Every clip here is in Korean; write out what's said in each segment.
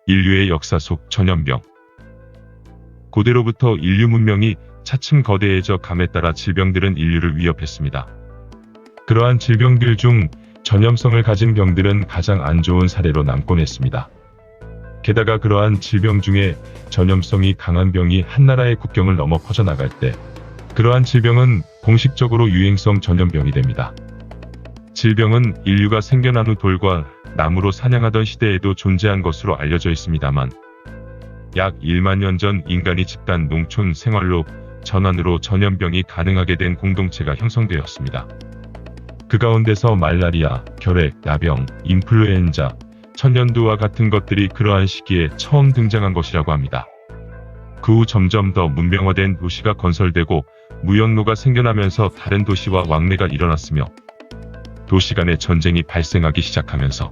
인류의 역사 속 전염병. 고대로부터 인류 문명이 차츰 거대해져 감에 따라 질병들은 인류를 위협했습니다. 그러한 질병들 중 전염성을 가진 병들은 가장 안 좋은 사례로 남곤 했습니다. 게다가 그러한 질병 중에 전염성이 강한 병이 한 나라의 국경을 넘어 퍼져나갈 때 그러한 질병은 공식적으로 유행성 전염병이 됩니다. 질병은 인류가 생겨난 후 돌과 나무로 사냥하던 시대에도 존재한 것으로 알려져 있습니다만 약 1만 년 전 인간이 집단 농촌 생활로 전환으로 전염병이 가능하게 된 공동체가 형성되었습니다. 그 가운데서 말라리아, 결핵, 나병, 인플루엔자, 천연두와 같은 것들이 그러한 시기에 처음 등장한 것이라고 합니다. 그 후 점점 더 문명화된 도시가 건설되고 무역로가 생겨나면서 다른 도시와 왕래가 일어났으며 도시 간의 전쟁이 발생하기 시작하면서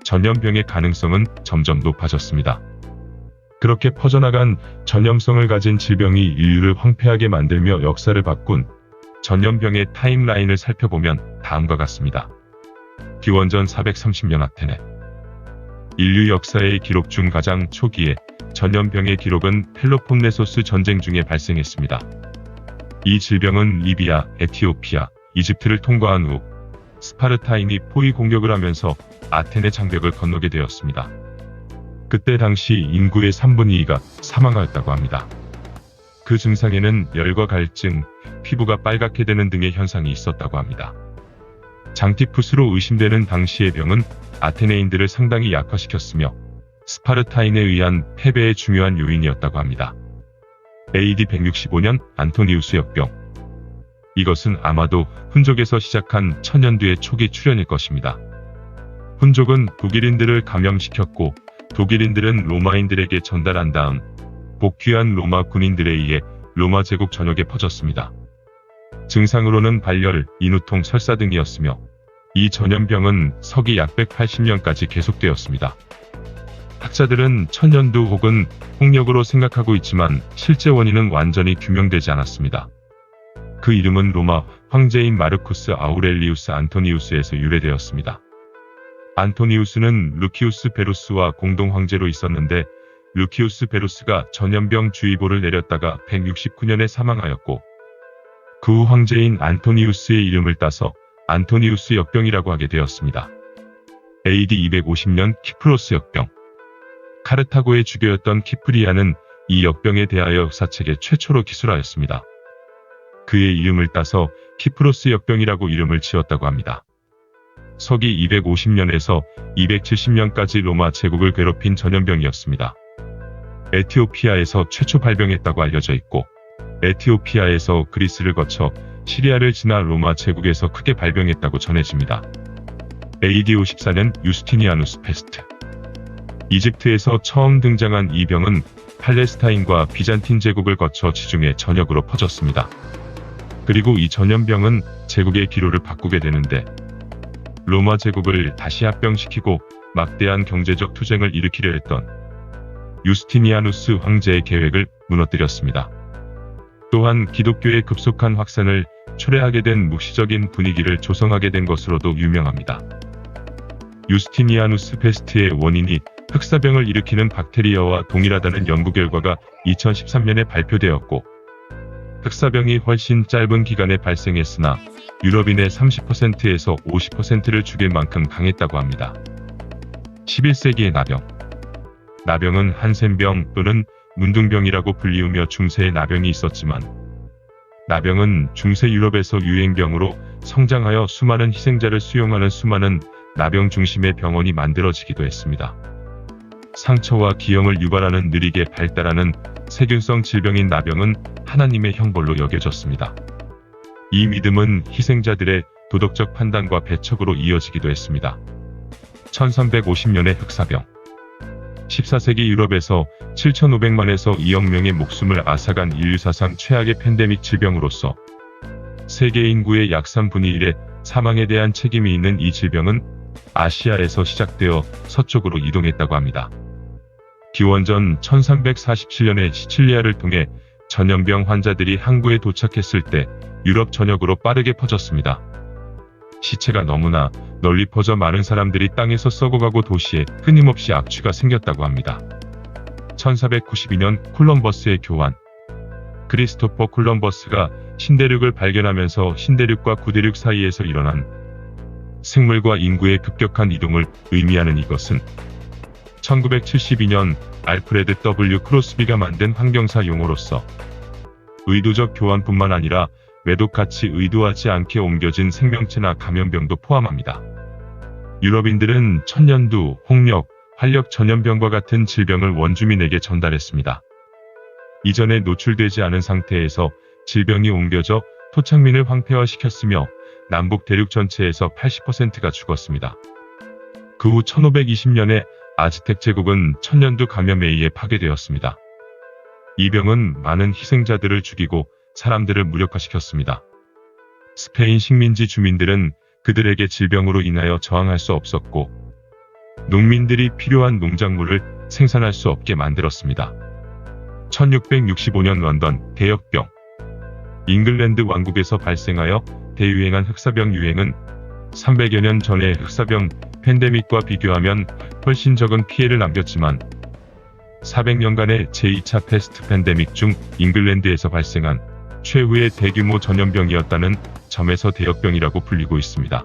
전염병의 가능성은 점점 높아졌습니다. 그렇게 퍼져나간 전염성을 가진 질병이 인류를 황폐하게 만들며 역사를 바꾼 전염병의 타임라인을 살펴보면 다음과 같습니다. 기원전 430년 아테네. 인류 역사의 기록 중 가장 초기에 전염병의 기록은 펠로폰네소스 전쟁 중에 발생했습니다. 이 질병은 리비아, 에티오피아, 이집트를 통과한 후 스파르타인이 포위 공격을 하면서 아테네 장벽을 건너게 되었습니다. 그때 당시 인구의 3분의 2가 사망하였다고 합니다. 그 증상에는 열과 갈증, 피부가 빨갛게 되는 등의 현상이 있었다고 합니다. 장티푸스로 의심되는 당시의 병은 아테네인들을 상당히 약화시켰으며 스파르타인에 의한 패배의 중요한 요인이었다고 합니다. AD 165년 안토니우스 역병. 이것은 아마도 훈족에서 시작한 천연두의 초기 출현일 것입니다. 훈족은 독일인들을 감염시켰고 독일인들은 로마인들에게 전달한 다음 복귀한 로마 군인들에 의해 로마 제국 전역에 퍼졌습니다. 증상으로는 발열, 인후통, 설사 등이었으며 이 전염병은 서기 약 180년까지 계속되었습니다. 학자들은 천연두 혹은 홍역으로 생각하고 있지만 실제 원인은 완전히 규명되지 않았습니다. 그 이름은 로마 황제인 마르쿠스 아우렐리우스 안토니우스에서 유래되었습니다. 안토니우스는 루키우스 베루스와 공동 황제로 있었는데 루키우스 베루스가 전염병 주의보를 내렸다가 169년에 사망하였고 그 후 황제인 안토니우스의 이름을 따서 안토니우스 역병이라고 하게 되었습니다. AD 250년 키프로스 역병. 카르타고의 주교였던 키프리아는 이 역병에 대하여 역사책에 최초로 기술하였습니다. 그의 이름을 따서 키프로스 역병이라고 이름을 지었다고 합니다. 서기 250년에서 270년까지 로마 제국을 괴롭힌 전염병이었습니다. 에티오피아에서 최초 발병했다고 알려져 있고 에티오피아에서 그리스를 거쳐 시리아를 지나 로마 제국에서 크게 발병했다고 전해집니다. AD 54년 유스티니아누스 페스트. 이집트에서 처음 등장한 이 병은 팔레스타인과 비잔틴 제국을 거쳐 지중해 전역으로 퍼졌습니다. 그리고 이 전염병은 제국의 기로를 바꾸게 되는데 로마 제국을 다시 합병시키고 막대한 경제적 투쟁을 일으키려 했던 유스티니아누스 황제의 계획을 무너뜨렸습니다. 또한 기독교의 급속한 확산을 초래하게 된 묵시적인 분위기를 조성하게 된 것으로도 유명합니다. 유스티니아누스 페스트의 원인이 흑사병을 일으키는 박테리아와 동일하다는 연구 결과가 2013년에 발표되었고 흑사병이 훨씬 짧은 기간에 발생했으나 유럽인의 30%에서 50%를 죽일 만큼 강했다고 합니다. 11세기의 나병. 나병은 한센병 또는 문둥병이라고 불리우며 중세의 나병이 있었지만 나병은 중세 유럽에서 유행병으로 성장하여 수많은 희생자를 수용하는 수많은 나병 중심의 병원이 만들어지기도 했습니다. 상처와 기형을 유발하는 느리게 발달하는 세균성 질병인 나병은 하나님의 형벌로 여겨졌습니다. 이 믿음은 희생자들의 도덕적 판단과 배척으로 이어지기도 했습니다. 1350년의 흑사병. 14세기 유럽에서 7,500만에서 2억 명의 목숨을 앗아간 인류 사상 최악의 팬데믹 질병으로서 세계 인구의 약 3분의 1의 사망에 대한 책임이 있는 이 질병은 아시아에서 시작되어 서쪽으로 이동했다고 합니다. 기원전 1347년에 시칠리아를 통해 전염병 환자들이 항구에 도착했을 때 유럽 전역으로 빠르게 퍼졌습니다. 시체가 너무나 널리 퍼져 많은 사람들이 땅에서 썩어가고 도시에 끊임없이 악취가 생겼다고 합니다. 1492년 콜럼버스의 교환. 크리스토퍼 콜럼버스가 신대륙을 발견하면서 신대륙과 구대륙 사이에서 일어난 생물과 인구의 급격한 이동을 의미하는 이것은 1972년 알프레드 W. 크로스비가 만든 환경사 용어로서 의도적 교환뿐만 아니라 매독같이 의도하지 않게 옮겨진 생명체나 감염병도 포함합니다. 유럽인들은 천년두, 홍역, 활력 전염병과 같은 질병을 원주민에게 전달했습니다. 이전에 노출되지 않은 상태에서 질병이 옮겨져 토착민을 황폐화시켰으며 남북 대륙 전체에서 80%가 죽었습니다. 그 후 1520년에 아즈텍 제국은 천년두 감염에 의해 파괴되었습니다. 이 병은 많은 희생자들을 죽이고 사람들을 무력화시켰습니다. 스페인 식민지 주민들은 그들에게 질병으로 인하여 저항할 수 없었고 농민들이 필요한 농작물을 생산할 수 없게 만들었습니다. 1665년 런던 대역병. 잉글랜드 왕국에서 발생하여 대유행한 흑사병 유행은 300여 년 전의 흑사병 팬데믹과 비교하면 훨씬 적은 피해를 남겼지만 400년간의 제2차 패스트 팬데믹 중 잉글랜드에서 발생한 최후의 대규모 전염병이었다는 점에서 대역병이라고 불리고 있습니다.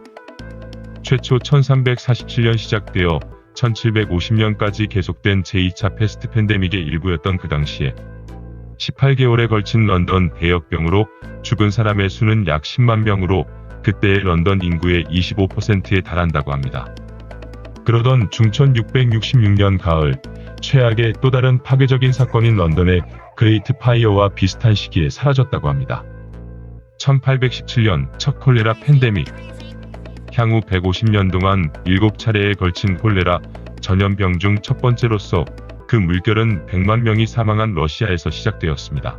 최초 1347년 시작되어 1750년까지 계속된 제2차 패스트 팬데믹의 일부였던 그 당시에 18개월에 걸친 런던 대역병으로 죽은 사람의 수는 약 10만 명으로 그때의 런던 인구의 25%에 달한다고 합니다. 그러던 중천 666년 가을, 최악의 또 다른 파괴적인 사건인 런던의 그레이트 파이어와 비슷한 시기에 사라졌다고 합니다. 1817년 첫 콜레라 팬데믹. 향후 150년 동안 7차례에 걸친 콜레라 전염병 중 첫 번째로서 그 물결은 100만 명이 사망한 러시아에서 시작되었습니다.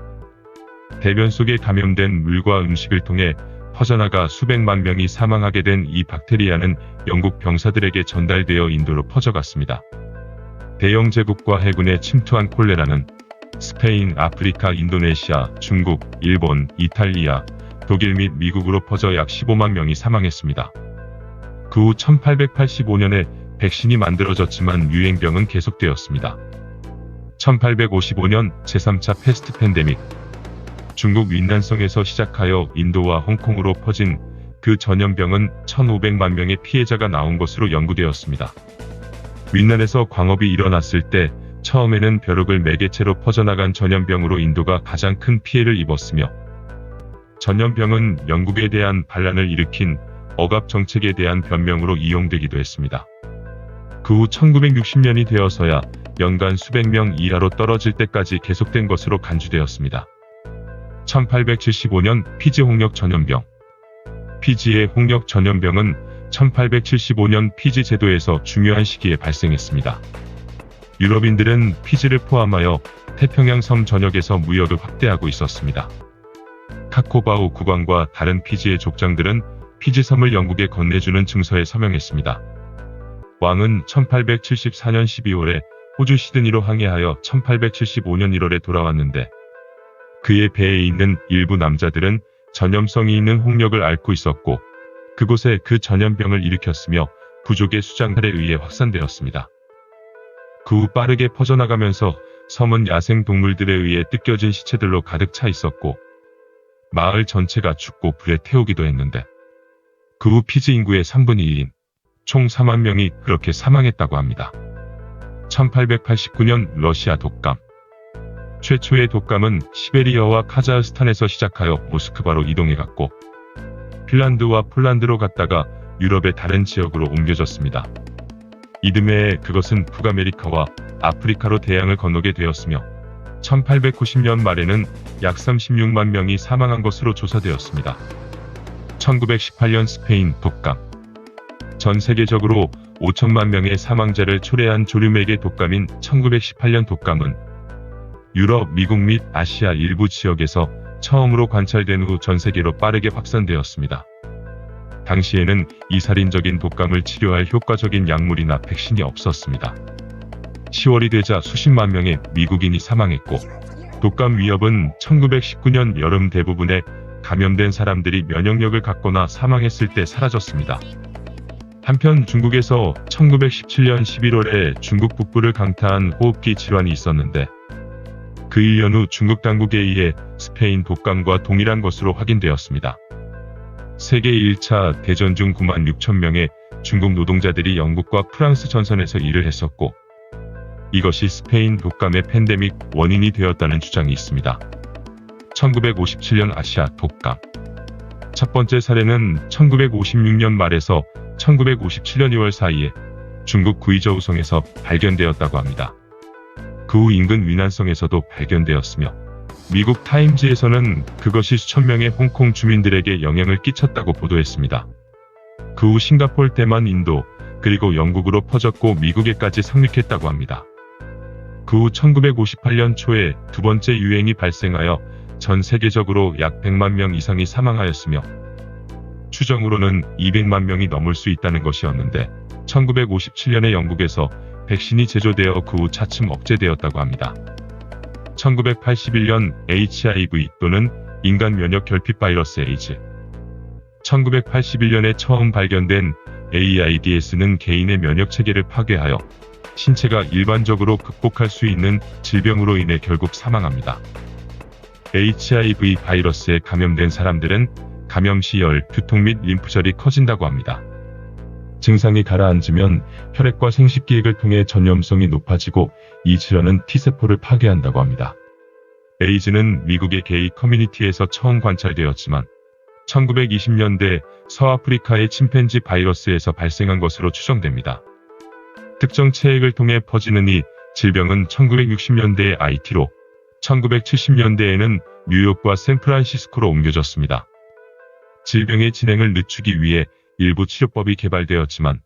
대변 속에 감염된 물과 음식을 통해 퍼져나가 수백만 명이 사망하게 된 이 박테리아는 영국 병사들에게 전달되어 인도로 퍼져갔습니다. 대영 제국과 해군에 침투한 콜레라는 스페인, 아프리카, 인도네시아, 중국, 일본, 이탈리아, 독일 및 미국으로 퍼져 약 15만 명이 사망했습니다. 그 후 1885년에 백신이 만들어졌지만 유행병은 계속되었습니다. 1855년 제3차 패스트 팬데믹. 중국 윈난성에서 시작하여 인도와 홍콩으로 퍼진 그 전염병은 1500만 명의 피해자가 나온 것으로 연구되었습니다. 윈난에서 광업이 일어났을 때 처음에는 벼룩을 매개체로 퍼져나간 전염병으로 인도가 가장 큰 피해를 입었으며 전염병은 영국에 대한 반란을 일으킨 억압 정책에 대한 변명으로 이용되기도 했습니다. 그 후 1960년이 되어서야 연간 수백 명 이하로 떨어질 때까지 계속된 것으로 간주되었습니다. 1875년 피지 홍역 전염병. 피지의 홍역 전염병은 1875년 피지 제도에서 중요한 시기에 발생했습니다. 유럽인들은 피지를 포함하여 태평양 섬 전역에서 무역을 확대하고 있었습니다. 카코바우 국왕과 다른 피지의 족장들은 피지섬을 영국에 건네주는 증서에 서명했습니다. 왕은 1874년 12월에 호주 시드니로 항해하여 1875년 1월에 돌아왔는데 그의 배에 있는 일부 남자들은 전염성이 있는 홍역을 앓고 있었고 그곳에 그 전염병을 일으켰으며 부족의 수장들에 의해 확산되었습니다. 그 후 빠르게 퍼져나가면서 섬은 야생 동물들에 의해 뜯겨진 시체들로 가득 차 있었고 마을 전체가 죽고 불에 태우기도 했는데 그 후 피지 인구의 3분의 1인 총 4만 명이 그렇게 사망했다고 합니다. 1889년 러시아 독감. 최초의 독감은 시베리아와 카자흐스탄에서 시작하여 모스크바로 이동해갔고 핀란드와 폴란드로 갔다가 유럽의 다른 지역으로 옮겨졌습니다. 이듬해 그것은 북아메리카와 아프리카로 대양을 건너게 되었으며 1890년 말에는 약 36만 명이 사망한 것으로 조사되었습니다. 1918년 스페인 독감. 전 세계적으로 5천만 명의 사망자를 초래한 조류맥의 독감인 1918년 독감은 유럽, 미국 및 아시아 일부 지역에서 처음으로 관찰된 후 전 세계로 빠르게 확산되었습니다. 당시에는 이 살인적인 독감을 치료할 효과적인 약물이나 백신이 없었습니다. 10월이 되자 수십만 명의 미국인이 사망했고 독감 위협은 1919년 여름 대부분의 감염된 사람들이 면역력을 갖거나 사망했을 때 사라졌습니다. 한편 중국에서 1917년 11월에 중국 북부를 강타한 호흡기 질환이 있었는데 그 1년 후 중국 당국에 의해 스페인 독감과 동일한 것으로 확인되었습니다. 세계 1차 대전 중 9만 6천 명의 중국 노동자들이 영국과 프랑스 전선에서 일을 했었고 이것이 스페인 독감의 팬데믹 원인이 되었다는 주장이 있습니다. 1957년 아시아 독감. 첫 번째 사례는 1956년 말에서 1957년 2월 사이에 중국 구이저우성에서 발견되었다고 합니다. 그 후 인근 위난성에서도 발견되었으며 미국 타임즈에서는 그것이 수천 명의 홍콩 주민들에게 영향을 끼쳤다고 보도했습니다. 그 후 싱가포르, 대만, 인도, 그리고 영국으로 퍼졌고 미국에까지 상륙했다고 합니다. 그 후 1958년 초에 두 번째 유행이 발생하여 전 세계적으로 약 100만 명 이상이 사망하였으며 추정으로는 200만 명이 넘을 수 있다는 것이었는데 1957년에 영국에서 백신이 제조되어 그 후 차츰 억제되었다고 합니다. 1981년 HIV 또는 인간 면역 결핍 바이러스 에이즈. 1981년에 처음 발견된 AIDS는 개인의 면역 체계를 파괴하여 신체가 일반적으로 극복할 수 있는 질병으로 인해 결국 사망합니다. HIV 바이러스에 감염된 사람들은 감염 시 열, 두통 및 림프절이 커진다고 합니다. 증상이 가라앉으면 혈액과 생식기획을 통해 전염성이 높아지고 이 질환은 T세포를 파괴한다고 합니다. 에이즈는 미국의 게이 커뮤니티에서 처음 관찰되었지만 1920년대 서아프리카의 침팬지 바이러스에서 발생한 것으로 추정됩니다. 특정 체액을 통해 퍼지는 이 질병은 1960년대에 IT로 1970년대에는 뉴욕과 샌프란시스코로 옮겨졌습니다. 질병의 진행을 늦추기 위해 일부 치료법이 개발되었지만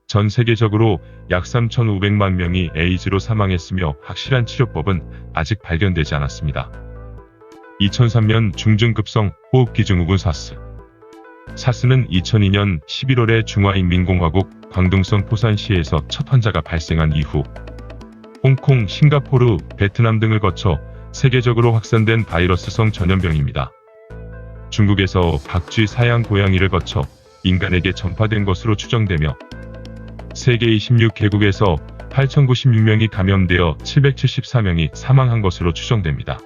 전 세계적으로 약 3,500만 명이 에이즈로 사망했으며 확실한 치료법은 아직 발견되지 않았습니다. 2003년 중증급성 호흡기 증후군 사스. 사스는 2002년 11월에 중화인민공화국 광둥성 포산시에서 첫 환자가 발생한 이후 홍콩, 싱가포르, 베트남 등을 거쳐 세계적으로 확산된 바이러스성 전염병입니다. 중국에서 박쥐 사양 고양이를 거쳐 인간에게 전파된 것으로 추정되며 세계 26개국에서 8,096명이 감염되어 774명이 사망한 것으로 추정됩니다.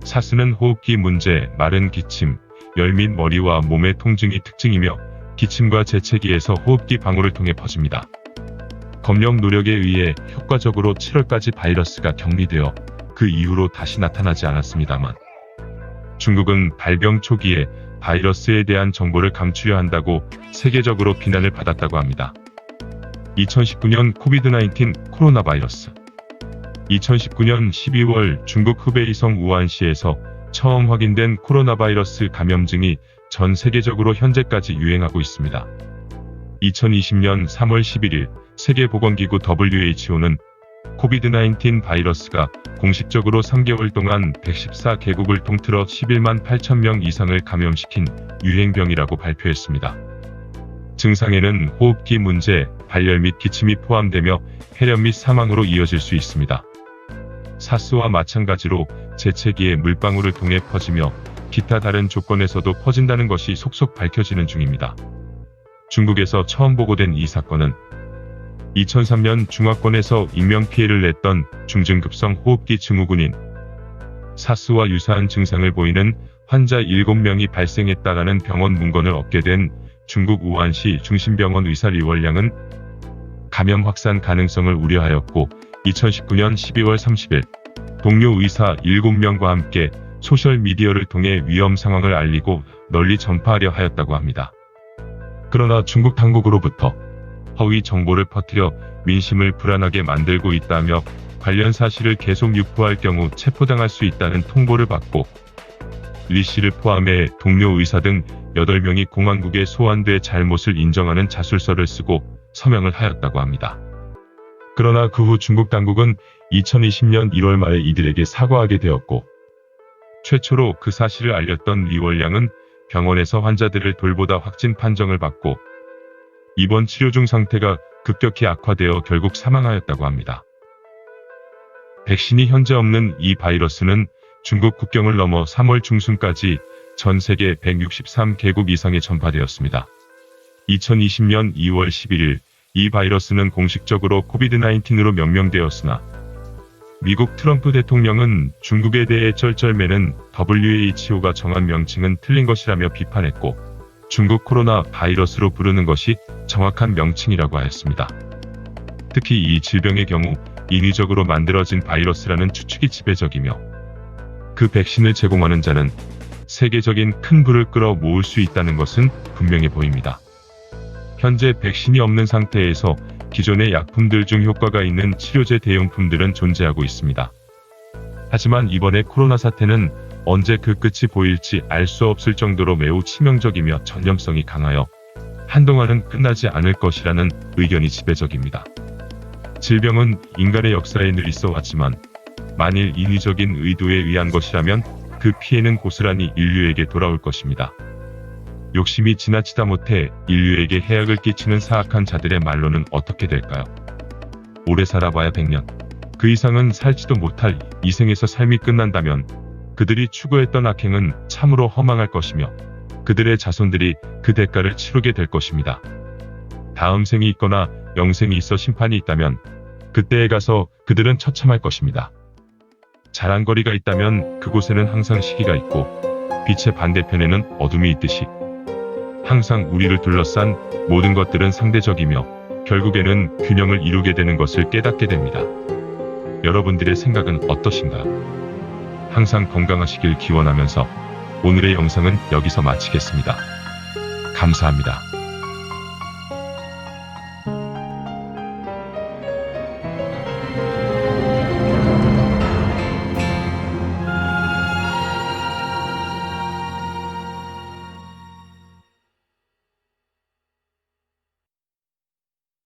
사스는 호흡기 문제, 마른 기침, 열 및 머리와 몸의 통증이 특징이며 기침과 재채기에서 호흡기 방울을 통해 퍼집니다. 검역 노력에 의해 효과적으로 7월까지 바이러스가 격리되어 그 이후로 다시 나타나지 않았습니다만 중국은 발병 초기에 바이러스에 대한 정보를 감추려 한다고 세계적으로 비난을 받았다고 합니다. 2019년 코비드-19 코로나 바이러스. 2019년 12월 중국 후베이성 우한시에서 처음 확인된 코로나 바이러스 감염증이 전 세계적으로 현재까지 유행하고 있습니다. 2020년 3월 11일 세계보건기구 WHO는 코비드-19 바이러스가 공식적으로 3개월 동안 114개국을 통틀어 11만 8천 명 이상을 감염시킨 유행병이라고 발표했습니다. 증상에는 호흡기 문제, 발열 및 기침이 포함되며 폐렴 및 사망으로 이어질 수 있습니다. 사스와 마찬가지로 재채기에 물방울을 통해 퍼지며 기타 다른 조건에서도 퍼진다는 것이 속속 밝혀지는 중입니다. 중국에서 처음 보고된 이 사건은 2003년 중화권에서 인명피해를 냈던 중증급성 호흡기 증후군인 사스와 유사한 증상을 보이는 환자 7명이 발생했다라는 병원 문건을 얻게 된 중국 우한시 중심병원 의사 리월량은 감염 확산 가능성을 우려하였고 2019년 12월 30일 동료 의사 7명과 함께 소셜미디어를 통해 위험 상황을 알리고 널리 전파하려 하였다고 합니다. 그러나 중국 당국으로부터 허위 정보를 퍼뜨려 민심을 불안하게 만들고 있다며 관련 사실을 계속 유포할 경우 체포당할 수 있다는 통보를 받고 리 씨를 포함해 동료 의사 등 8명이 공안국에 소환돼 잘못을 인정하는 자술서를 쓰고 서명을 하였다고 합니다. 그러나 그 후 중국 당국은 2020년 1월 말에 이들에게 사과하게 되었고 최초로 그 사실을 알렸던 리월량은 병원에서 환자들을 돌보다 확진 판정을 받고 입원 치료 중 상태가 급격히 악화되어 결국 사망하였다고 합니다. 백신이 현재 없는 이 바이러스는 중국 국경을 넘어 3월 중순까지 전 세계 163개국 이상에 전파되었습니다. 2020년 2월 11일 이 바이러스는 공식적으로 코비드-19으로 명명되었으나 미국 트럼프 대통령은 중국에 대해 쩔쩔매는 WHO가 정한 명칭은 틀린 것이라며 비판했고 중국 코로나 바이러스로 부르는 것이 정확한 명칭이라고 하였습니다. 특히 이 질병의 경우 인위적으로 만들어진 바이러스라는 추측이 지배적이며 그 백신을 제공하는 자는 세계적인 큰 부를 끌어 모을 수 있다는 것은 분명해 보입니다. 현재 백신이 없는 상태에서 기존의 약품들 중 효과가 있는 치료제 대용품들은 존재하고 있습니다. 하지만 이번에 코로나 사태는 언제 그 끝이 보일지 알 수 없을 정도로 매우 치명적이며 전염성이 강하여 한동안은 끝나지 않을 것이라는 의견이 지배적입니다. 질병은 인간의 역사에 늘 있어 왔지만 만일 인위적인 의도에 의한 것이라면 그 피해는 고스란히 인류에게 돌아올 것입니다. 욕심이 지나치다 못해 인류에게 해악을 끼치는 사악한 자들의 말로는 어떻게 될까요? 오래 살아봐야 100년. 그 이상은 살지도 못할 이 생에서 삶이 끝난다면 그들이 추구했던 악행은 참으로 허망할 것이며 그들의 자손들이 그 대가를 치르게 될 것입니다. 다음 생이 있거나 영생이 있어 심판이 있다면 그때에 가서 그들은 처참할 것입니다. 자랑거리가 있다면 그곳에는 항상 시기가 있고 빛의 반대편에는 어둠이 있듯이 항상 우리를 둘러싼 모든 것들은 상대적이며 결국에는 균형을 이루게 되는 것을 깨닫게 됩니다. 여러분들의 생각은 어떠신가요? 항상 건강하시길 기원하면서 오늘의 영상은 여기서 마치겠습니다. 감사합니다.